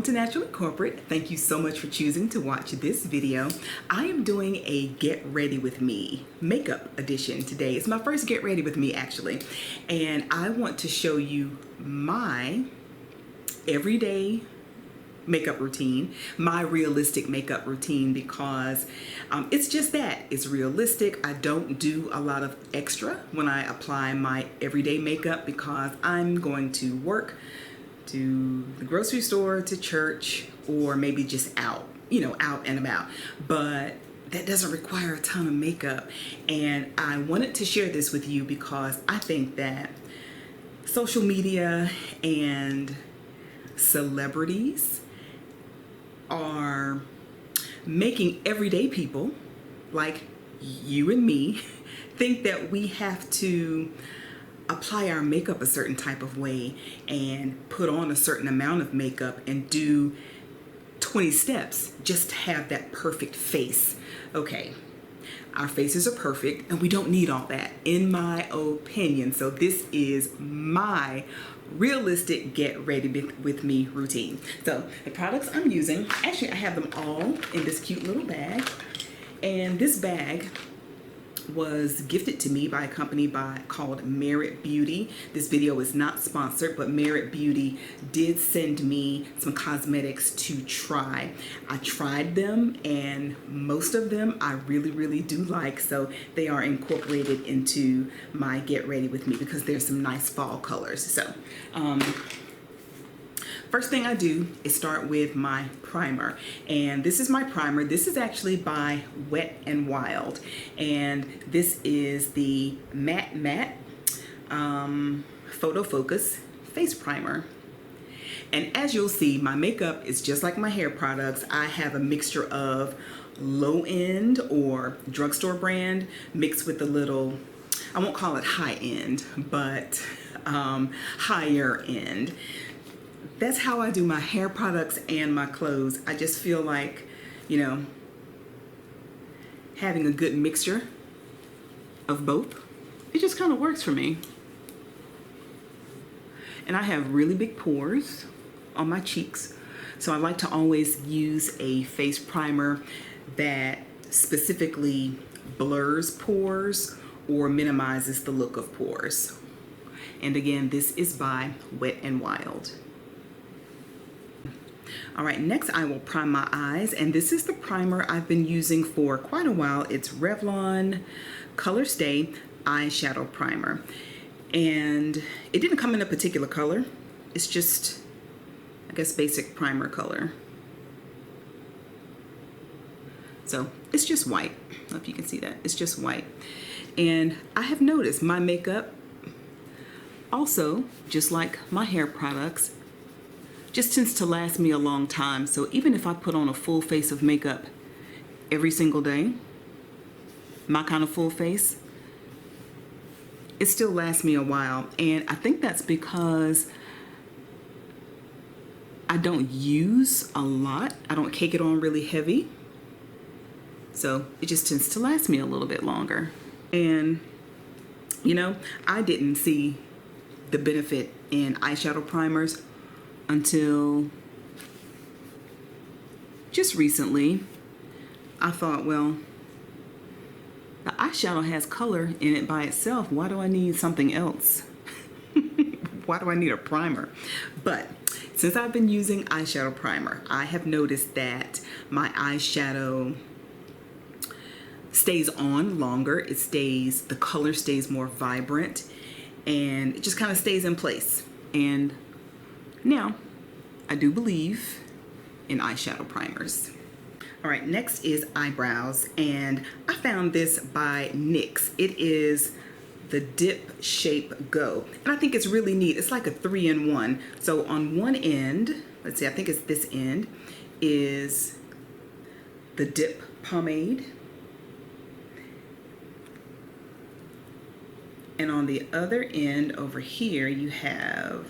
Welcome to Naturally Corporate. Thank you so much for choosing to watch this video. I am doing a Get Ready With Me makeup edition today. It's my first Get Ready With Me actually. And I want to show you my everyday makeup routine, my realistic makeup routine, because it's just that. It's realistic. I don't do a lot of extra when I apply my everyday makeup because I'm going to work, to the grocery store, to church, or maybe just out, out and about. But that doesn't require a ton of makeup. And I wanted to share this with you because I think that social media and celebrities are making everyday people like you and me think that we have to apply our makeup a certain type of way and put on a certain amount of makeup and do 20 steps just to have that perfect face. Okay, our faces are perfect and we don't need all that, in my opinion. So this is my realistic Get Ready With Me routine. So the products I'm using, actually I have them all in this cute little bag. And this bag was gifted to me by a company called Merit Beauty. This video is not sponsored, but Merit Beauty did send me some cosmetics to try. I tried them and most of them I really do like, so they are incorporated into my Get Ready With Me because there's some nice fall colors. So first thing I do is start with my primer, and this is my primer. This is actually by Wet n Wild, and this is the Matte Photofocus Face Primer. And as you'll see, my makeup is just like my hair products. I have a mixture of low-end or drugstore brand mixed with a little, I won't call it high-end, but higher end. That's how I do my hair products and my clothes. I just feel like, having a good mixture of both, it just kind of works for me. And I have really big pores on my cheeks, so I like to always use a face primer that specifically blurs pores or minimizes the look of pores. And again, this is by Wet n Wild. All right, next I will prime my eyes, and this is the primer I've been using for quite a while. It's Revlon Colorstay Eyeshadow Primer, and it didn't come in a particular color. It's just, I guess, basic primer color. So it's just white. I don't know if you can see that. It's just white. And I have noticed my makeup also, just like my hair products, just tends to last me a long time. So even if I put on a full face of makeup every single day, my kind of full face, it still lasts me a while. And I think that's because I don't use a lot. I don't cake it on really heavy. So it just tends to last me a little bit longer. And I didn't see the benefit in eyeshadow primers until just recently. I thought, well, the eyeshadow has color in it by itself. Why do I need something else? Why do I need a primer? But since I've been using eyeshadow primer, I have noticed that my eyeshadow stays on longer. The color stays more vibrant, and it just kind of stays in place. And now, I do believe in eyeshadow primers. All right, next is eyebrows, and I found this by NYX. It is the Dip Shape Go, and I think it's really neat. It's like a 3-in-1. So on one end, let's see, I think it's this end, is the Dip pomade, and on the other end over here you have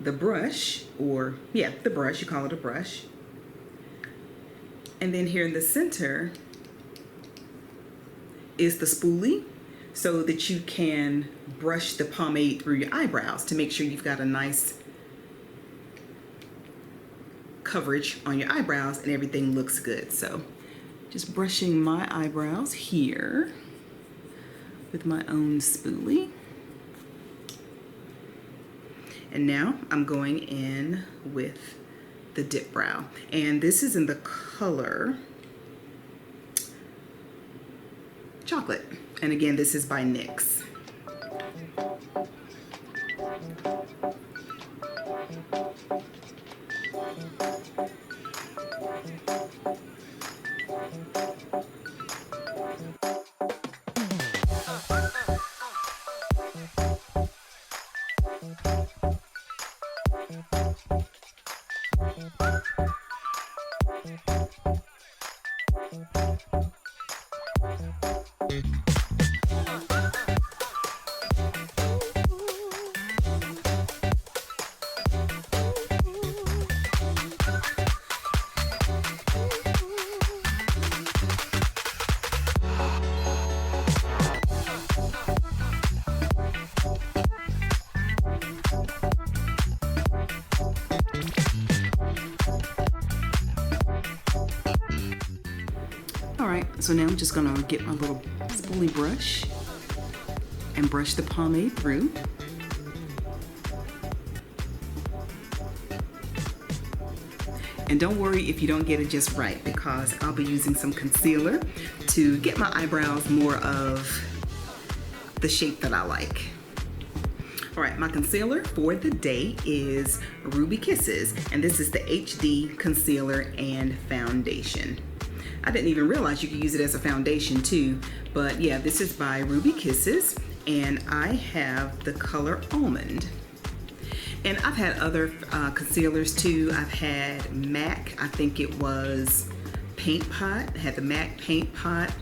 the brush, or the brush, you call it a brush. And then here in the center is the spoolie, so that you can brush the pomade through your eyebrows to make sure you've got a nice coverage on your eyebrows and everything looks good. So just brushing my eyebrows here with my own spoolie. And now I'm going in with the Dip Brow. And this is in the color Chocolate. And again, this is by NYX. Alright, so now I'm just going to get my little spoolie brush and brush the pomade through. And don't worry if you don't get it just right, because I'll be using some concealer to get my eyebrows more of the shape that I like. Alright, my concealer for the day is Ruby Kisses, and this is the HD Concealer and Foundation. I didn't even realize you could use it as a foundation too, but yeah, this is by Ruby Kisses, and I have the color Almond. And I've had other concealers too. I've had MAC, I think it was Paint Pot, I had the MAC Paint Pot.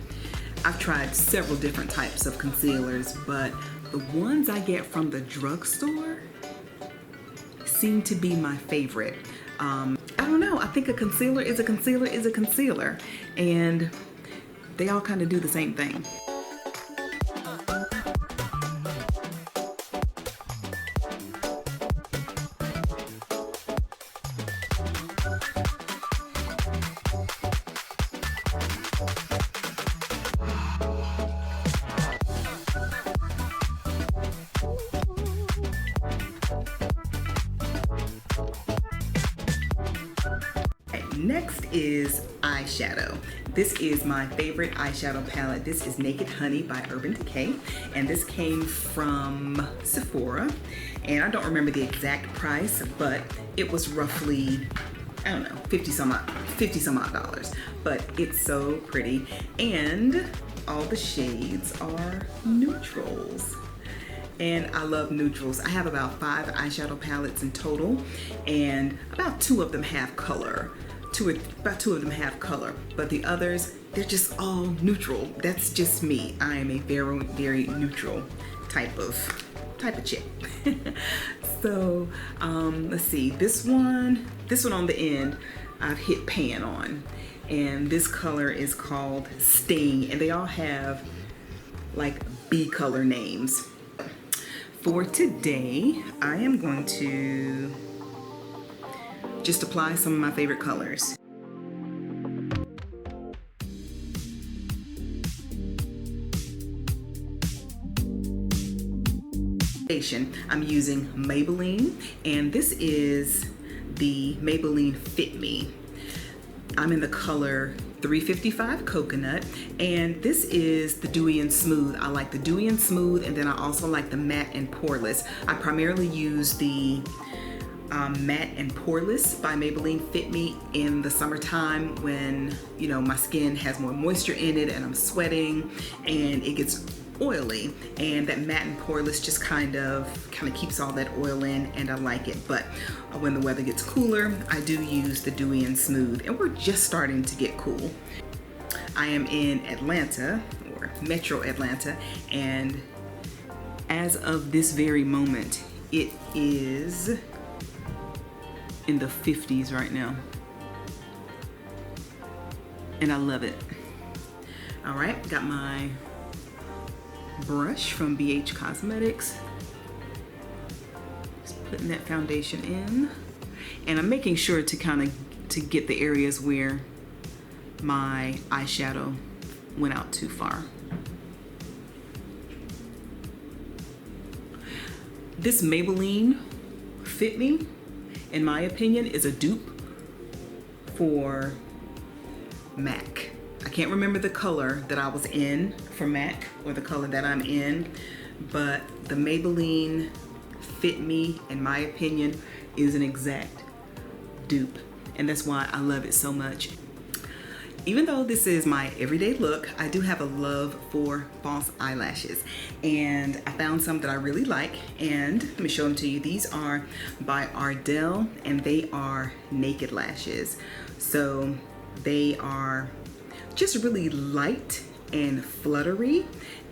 I've tried several different types of concealers, but the ones I get from the drugstore seem to be my favorite. I don't know, I think a concealer is a concealer is a concealer, and they all kind of do the same thing. Next is eyeshadow. This is my favorite eyeshadow palette. This is Naked Honey by Urban Decay, and this came from Sephora, and I don't remember the exact price, but it was roughly, I don't know, 50 some odd dollars, but it's so pretty, and all the shades are neutrals. And I love neutrals. I have about 5 eyeshadow palettes in total, and about 2 of them have color. About 2 of them have color, but the others, they're just all neutral. That's just me. I am a very, very neutral type of chick. So let's see. This one on the end, I've hit pan on, and this color is called Sting, and they all have like B color names. For today, I am going to just apply some of my favorite colors. I'm using Maybelline, and this is the Maybelline Fit Me. I'm in the color 355 Coconut, and this is the Dewy Smoothe. I like the Dewy Smoothe, and then I also like the Matte and Poreless. I primarily use the Matte and Poreless by Maybelline Fit Me in the summertime when, you know, my skin has more moisture in it and I'm sweating and it gets oily, and that Matte and Poreless just kind of keeps all that oil in, and I like it. But when the weather gets cooler, I do use the Dewy Smoothe, and we're just starting to get cool. I am in Atlanta, or Metro Atlanta, and as of this very moment, it is in the 50s right now, and I love it. All right, got my brush from BH Cosmetics, just putting that foundation in, and I'm making sure to to get the areas where my eyeshadow went out too far. This Maybelline Fit Me, in my opinion, is a dupe for MAC. I can't remember the color that I was in for MAC or the color that I'm in, but the Maybelline Fit Me, in my opinion, is an exact dupe, and that's why I love it so much. Even though this is my everyday look, I do have a love for false eyelashes, and I found some that I really like, and let me show them to you. These are by ARDELL, and they are naked lashes. So they are just really light and fluttery,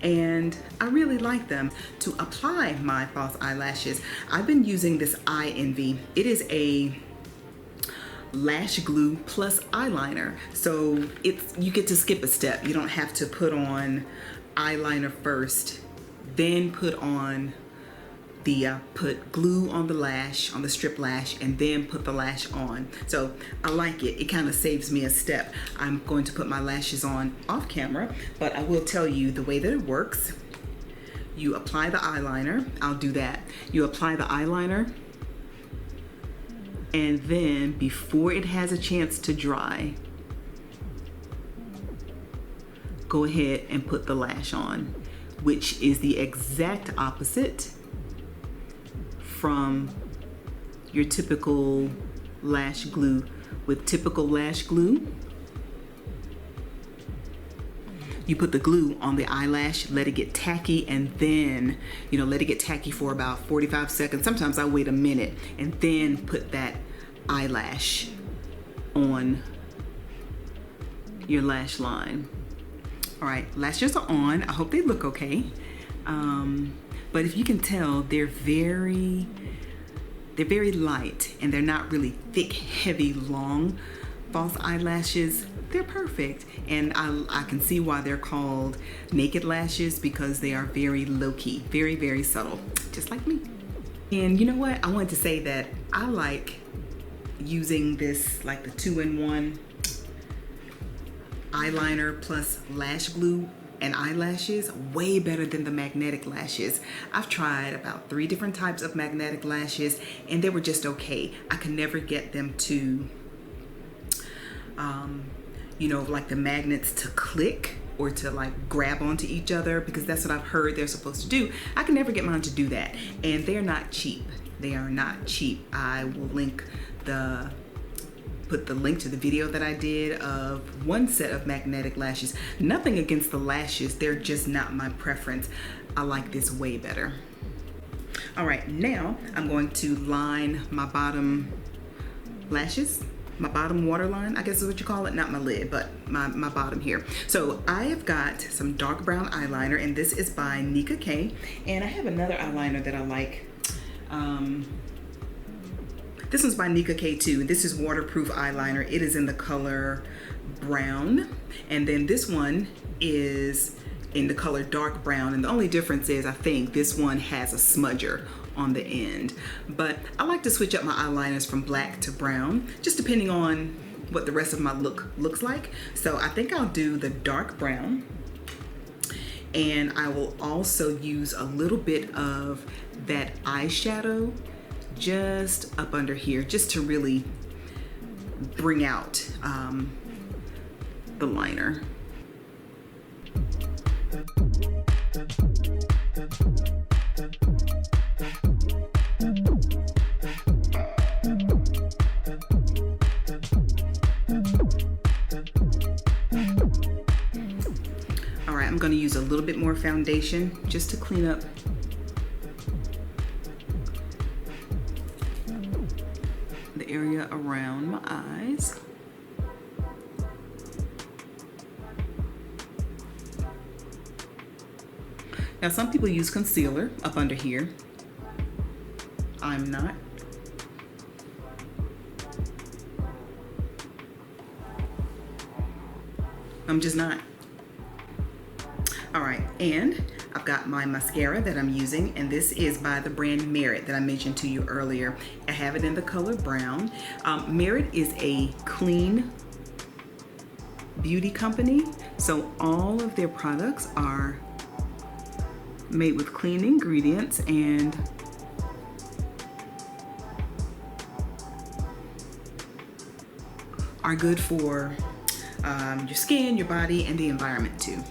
and I really like them. To apply my false eyelashes, I've been using this iEnvy. It is a Lash Glue plus eyeliner, so you get to skip a step. You don't have to put on eyeliner first, then put glue on the lash, on the strip lash, and then put the lash on. So I like it. It kind of saves me a step. I'm going to put my lashes on off camera, but I will tell you the way that it works. You apply the eyeliner. I'll do that. You apply the eyeliner, and then before it has a chance to dry, go ahead and put the lash on, which is the exact opposite from your typical lash glue. With typical lash glue, you put the glue on the eyelash, let it get tacky, and then, let it get tacky for about 45 seconds. Sometimes I wait a minute and then put that eyelash on your lash line. All right, lashes are on. I hope they look okay. But if you can tell, they're very light, and they're not really thick, heavy, long false eyelashes. They're perfect, and I can see why they're called naked lashes, because they are very low-key, very, very subtle, just like me. And you know what? I wanted to say that I like using this, like the 2-in-1 eyeliner plus lash glue and eyelashes, way better than the magnetic lashes. I've tried about 3 different types of magnetic lashes, and they were just okay. I could never get them to like the magnets to click or to like grab onto each other, because that's what I've heard they're supposed to do. I can never get mine to do that, and they're not cheap. They are not cheap. I will put the link to the video that I did of one set of magnetic lashes. Nothing against the lashes, they're just not my preference. I like this way better. All right, now I'm going to line my bottom lashes, my bottom waterline, I guess is what you call it, not my lid, but my bottom here. So I have got some dark brown eyeliner, and this is by NickaK, and I have another eyeliner that I like. This one's by NickaK too. This is waterproof eyeliner. It is in the color brown, and then this one is in the color dark brown, and the only difference is I think this one has a smudger on the end. But I like to switch up my eyeliners from black to brown, just depending on what the rest of my look looks like. So I think I'll do the dark brown, and I will also use a little bit of that eyeshadow just up under here, just to really bring out the liner. All right, I'm going to use a little bit more foundation just to clean up the area around my eyes. Now, some people use concealer up under here. I'm not. I'm just not. All right, and I've got my mascara that I'm using, and this is by the brand Beret that I mentioned to you earlier. I have it in the color brown. Beret is a clean beauty company, so all of their products are made with clean ingredients and are good for your skin, your body, and the environment too.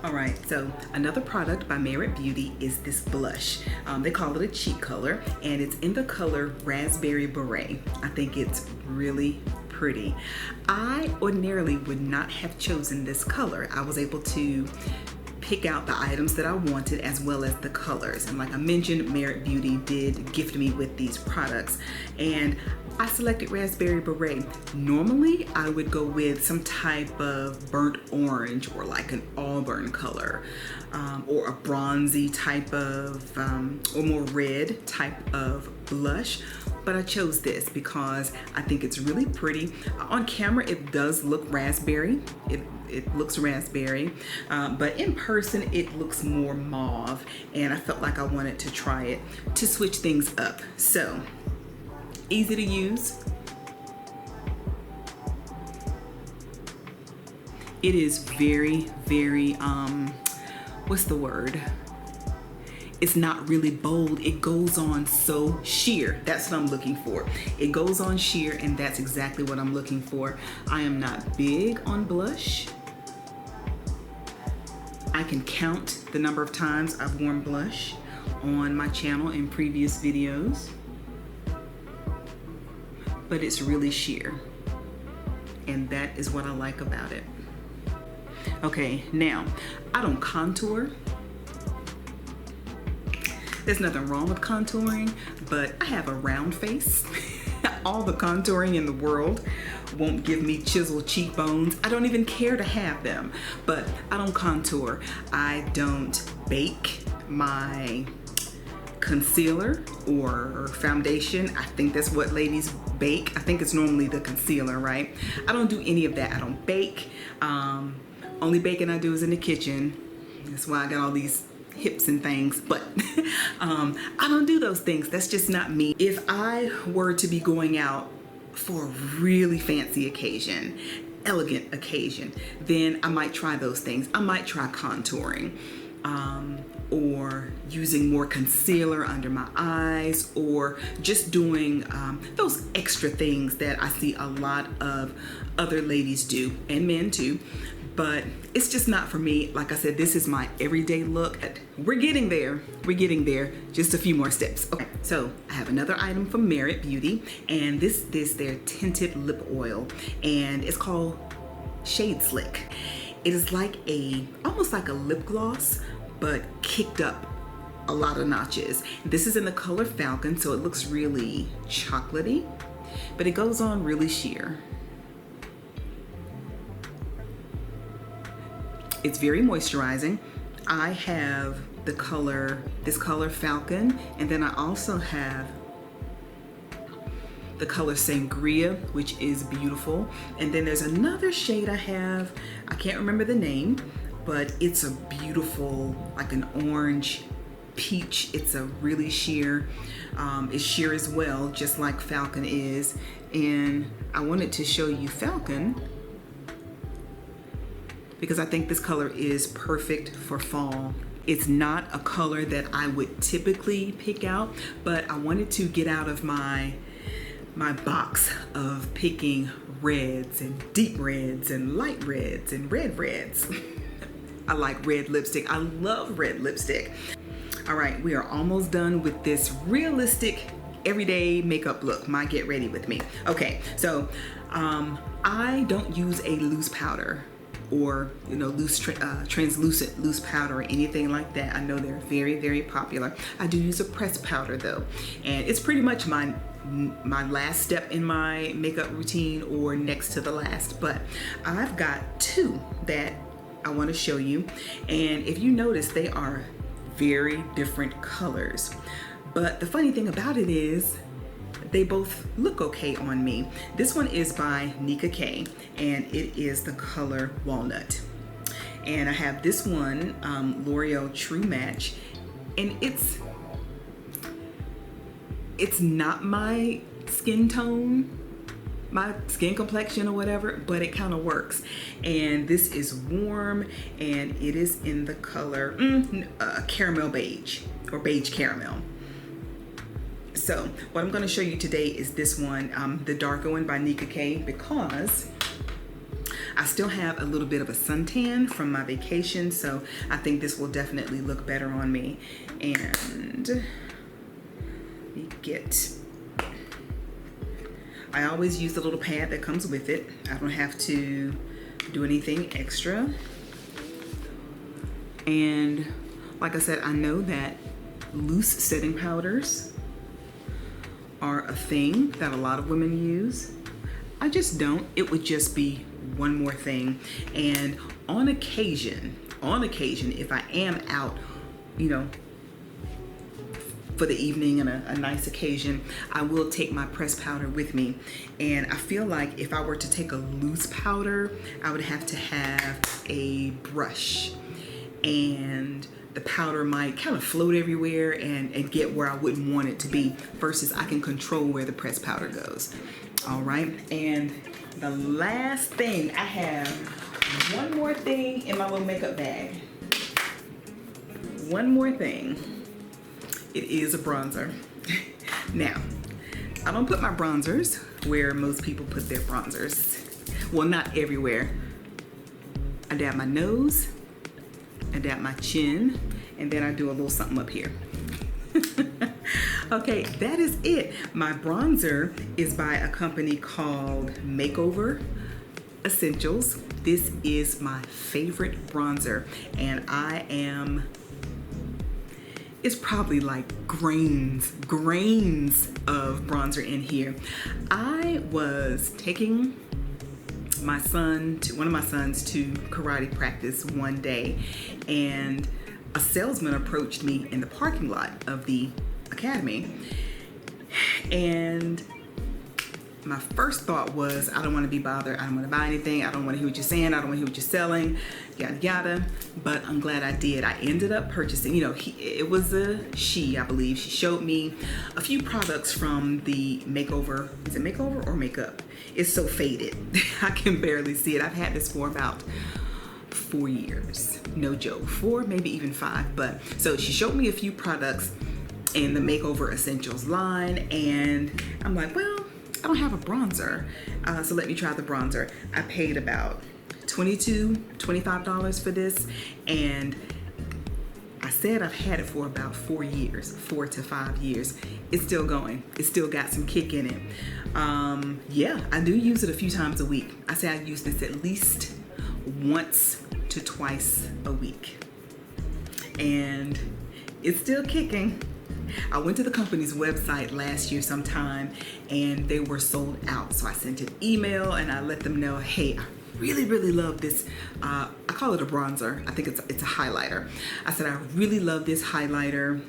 All right, so another product by Beret Beauty is this blush. They call it a cheek color, and it's in the color Raspberry Beret. I think it's really pretty. I ordinarily would not have chosen this color. I was able to pick out the items that I wanted as well as the colors. And like I mentioned, Beret Beauty did gift me with these products, and I selected Raspberry Beret. Normally, I would go with some type of burnt orange or like an auburn color, or a bronzy type of, or more red type of blush. But I chose this because I think it's really pretty. On camera, it does look raspberry. It looks raspberry, but in person, it looks more mauve. And I felt like I wanted to try it to switch things up. So, easy to use. It is very, very, what's the word? It's not really bold. It goes on so sheer. That's what I'm looking for. It goes on sheer, and that's exactly what I'm looking for. I am not big on blush. I can count the number of times I've worn blush on my channel in previous videos, but it's really sheer, and that is what I like about it. Okay, now, I don't contour. There's nothing wrong with contouring, but I have a round face. All the contouring in the world won't give me chiseled cheekbones. I don't even care to have them, but I don't contour. I don't bake my concealer or foundation. I think that's what ladies bake. I think it's normally the concealer, right? I don't do any of that. I don't bake. Only baking I do is in the kitchen. That's why I got all these hips and things, but I don't do those things. That's just not me. If I were to be going out for a really fancy occasion, elegant occasion, then I might try those things. I might try contouring, or using more concealer under my eyes, or just doing those extra things that I see a lot of other ladies do, and men too. But it's just not for me. Like I said, this is my everyday look. We're getting there. We're getting there. Just a few more steps. Okay, so I have another item from Beret Beauty, and this is their tinted lip oil, and it's called Shade Slick. It is like almost like a lip gloss, but kicked up a lot of notches. This is in the color Falcon, so it looks really chocolatey, but it goes on really sheer. It's very moisturizing. I have this color Falcon, and then I also have the color Sangria, which is beautiful. And then there's another shade I have, I can't remember the name, but it's a beautiful, like an orange peach. It's a really sheer, it's sheer as well, just like Falcon is. And I wanted to show you Falcon because I think this color is perfect for fall. It's not a color that I would typically pick out, but I wanted to get out of my box of picking reds and deep reds and light reds and red reds. I like red lipstick. I love red lipstick. All right, we are almost done with this realistic everyday makeup look, my get ready with me. Okay, so I don't use a loose powder or loose translucent loose powder or anything like that. I know they're very, very popular. I do use a pressed powder though, and it's pretty much my last step in my makeup routine, or next to the last. But I've got two that I want to show you, and if you notice, they are very different colors. But the funny thing about it is they both look okay on me. This one is by NickaK, and it is the color Walnut. And I have this one, L'Oreal True Match, and it's not my skin tone, my skin complexion or whatever, but it kind of works. And this is warm, and it is in the color caramel beige, or beige caramel. So what I'm going to show you today is this one, the darker one by NickaK, because I still have a little bit of a suntan from my vacation, so I think this will definitely look better on me. And let me get, I always use the little pad that comes with it. I don't have to do anything extra. And like I said, I know that loose setting powders are a thing that a lot of women use. I just don't. It would just be one more thing. And on occasion, if I am out, you know, for the evening and a nice occasion, I will take my pressed powder with me. And I feel like if I were to take a loose powder, I would have to have a brush, and the powder might kind of float everywhere and get where I wouldn't want it to be, versus I can control where the pressed powder goes. All right, and the last thing, I have one more thing in my little makeup bag. One more thing. It is a bronzer. Now, I don't put my bronzers where most people put their bronzers. Well, not everywhere. I dab my nose, I dab my chin, and then I do a little something up here. Okay, that is it. My bronzer is by a company called Makeover Essentials. This is my favorite bronzer, and it's probably like grains of bronzer in here. I was taking one of my sons to karate practice one day, and a salesman approached me in the parking lot of the academy, and my first thought was, I don't want to be bothered. I don't want to buy anything. I don't want to hear what you're saying. I don't want to hear what you're selling, yada yada. But I'm glad I did. I ended up purchasing, you know, it was I believe. She showed me a few products from the Makeover. Is it Makeover or Makeup? It's so faded. I can barely see it. I've had this for about 4 years. No joke. 4, maybe even 5. But so she showed me a few products in the Makeover Essentials line, and I'm like, well, I don't have a bronzer, so let me try the bronzer. I paid about $25 for this, and I said I've had it for about 4 years, 4 to 5 years. It's still going. It's still got some kick in it. Yeah, I do use it a few times a week. I say I use this at least once to twice a week, and it's still kicking. I went to the company's website last year sometime, and they were sold out. So I sent an email and I let them know, hey, I really, really love this. I call it a bronzer. I think it's a highlighter. I said, I really love this highlighter,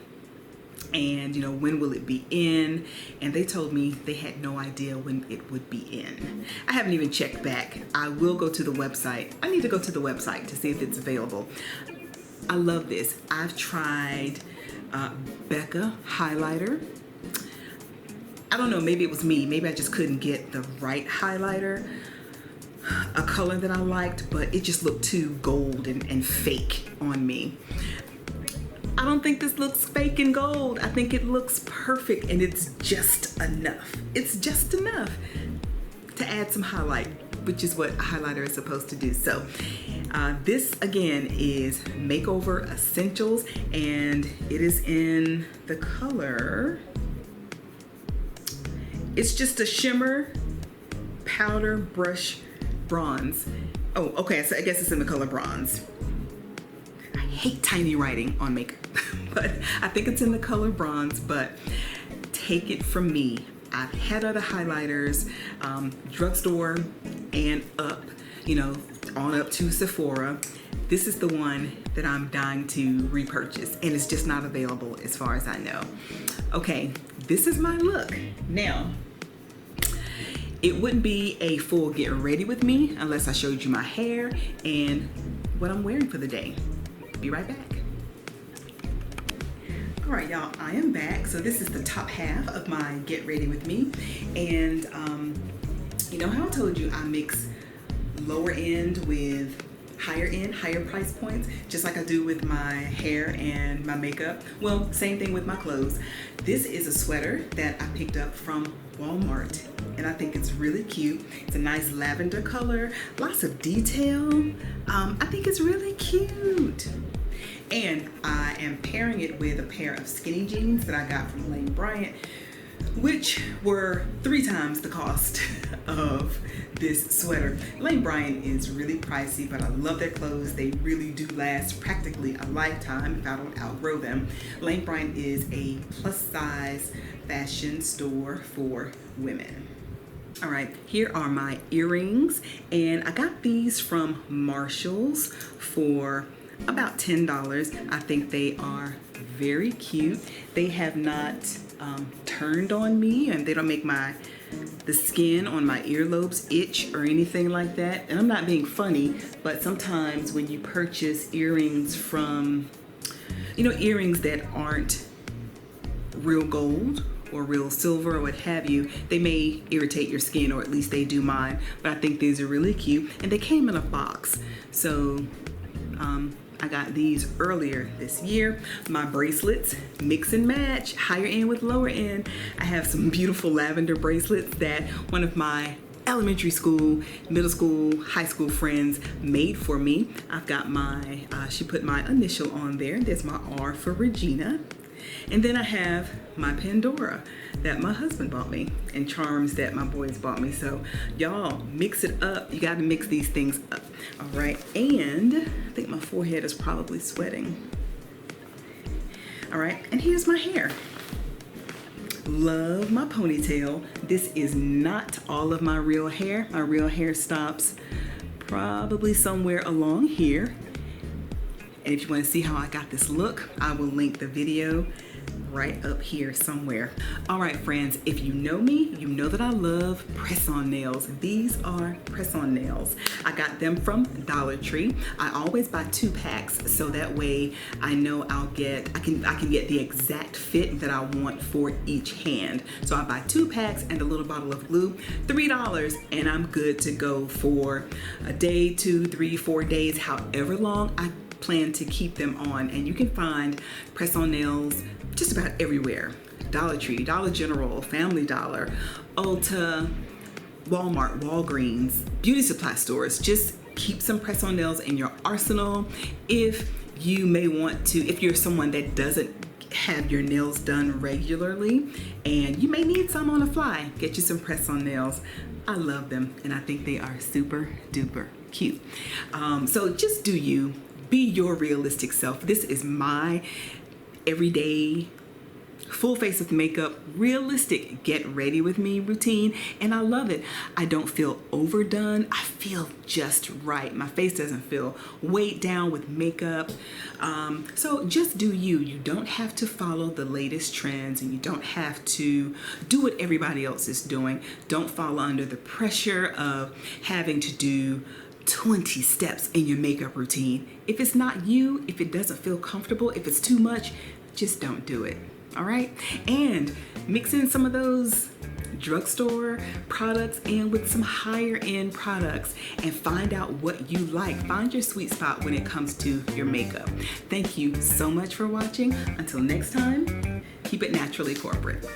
and you know, when will it be in? And they told me they had no idea when it would be in. I haven't even checked back. I will go to the website. I need to go to the website to see if it's available. I love this. I've tried Becca highlighter. I don't know, maybe it was me. Maybe I just couldn't get the right highlighter, a color that I liked, but it just looked too gold and fake on me. I don't think this looks fake and gold. I think it looks perfect, and it's just enough. It's just enough to add some highlight, which is what a highlighter is supposed to do. So this again is Makeover Essentials, and it is in the color, it's just a shimmer powder brush bronze. Oh, okay, so I guess it's in the color bronze. I hate tiny writing on makeup, but I think it's in the color bronze. But take it from me, I've had other highlighters, drugstore and up, you know, on up to Sephora. This is the one that I'm dying to repurchase, and it's just not available as far as I know. Okay, this is my look. Now, it wouldn't be a full get ready with me unless I showed you my hair, and what I'm wearing for the day. Be right back. All right, y'all, I am back. So this is the top half of my Get Ready With Me. And you know how I told you I mix lower end with higher end, higher price points, just like I do with my hair and my makeup? Well, same thing with my clothes. This is a sweater that I picked up from Walmart, and I think it's really cute. It's a nice lavender color, lots of detail. I think it's really cute. And I am pairing it with a pair of skinny jeans that I got from Lane Bryant, which were 3 times the cost of this sweater. Lane Bryant is really pricey, but I love their clothes. They really do last practically a lifetime if I don't outgrow them. Lane Bryant is a plus size fashion store for women. All right, here are my earrings, and I got these from Marshall's for about $10. I think they are very cute. They have not turned on me, and they don't make the skin on my earlobes itch or anything like that. And I'm not being funny, but sometimes when you purchase earrings from, earrings that aren't real gold or real silver or what have you, they may irritate your skin, or at least they do mine. But I think these are really cute, and they came in a box. So I got these earlier this year. My bracelets, mix and match, higher end with lower end. I have some beautiful lavender bracelets that one of my elementary school, middle school, high school friends made for me. I've got she put my initial on there. There's my R for Regina. And then I have my Pandora that my husband bought me, and charms that my boys bought me. So y'all, mix it up. You got to mix these things up. All right, and I think my forehead is probably sweating. All right, and here's my hair. Love my ponytail. This is not all of my real hair. My real hair stops probably somewhere along here. And if you want to see how I got this look, I will link the video right up here somewhere. All right, friends, if you know me, you know that I love press-on nails. These are press-on nails. I got them from Dollar Tree. I always buy 2 packs, so that way I know I can get the exact fit that I want for each hand. So I buy 2 packs and a little bottle of glue, $3, and I'm good to go for a day, 2, 3, 4 days, however long I plan to keep them on. And you can find press-on nails just about everywhere. Dollar Tree, Dollar General, Family Dollar, Ulta, Walmart, Walgreens, beauty supply stores. Just keep some press-on nails in your arsenal. If you may want to, if you're someone that doesn't have your nails done regularly and you may need some on the fly, get you some press-on nails. I love them, and I think they are super duper cute. So just do you. Be your realistic self. This is my everyday full face of makeup, realistic get ready with me routine, and I love it. I don't feel overdone. I feel just right. My face doesn't feel weighed down with makeup. So just do you. You don't have to follow the latest trends, and you don't have to do what everybody else is doing. Don't fall under the pressure of having to do 20 steps in your makeup routine. If it's not you, if it doesn't feel comfortable, if it's too much, just don't do it. All right? And mix in some of those drugstore products and with some higher end products, and find out what you like. Find your sweet spot when it comes to your makeup. Thank you so much for watching. Until next time, keep it naturally corporate.